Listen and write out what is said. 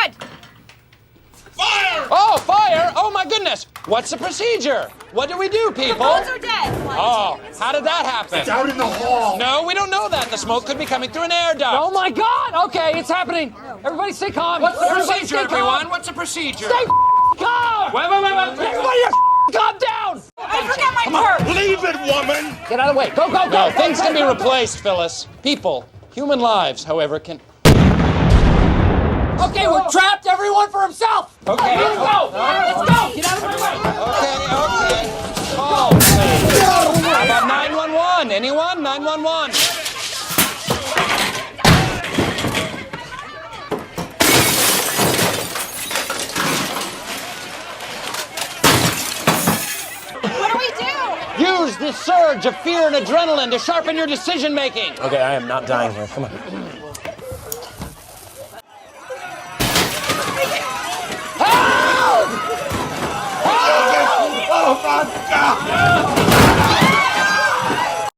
Good. Fire! Oh, fire! Oh, my goodness! What's the procedure? What do we do, people? The bones are dead. Oh, how did that happen? It's out in the hall. No, we don't know that. The smoke could be coming through an air duct. Oh my God! Okay, it's happening. Everybody stay calm. What's the Everybody procedure, stay calm. everyone? What's the procedure? Stay calm! Wait. Everybody calm down! I forgot my purse. Leave it, woman! Get out of the way. Go, go, go! No, things can be replaced, Phyllis. People, human lives, however, can... Okay, we're trapped. Everyone for himself. Okay. Let's go. Let's go. Get out of my way. Okay. Call, please. How about 911? Anyone? 911. What do we do? Use this surge of fear and adrenaline to sharpen your decision making. Okay, I am not dying here. Come on. Oh, my God!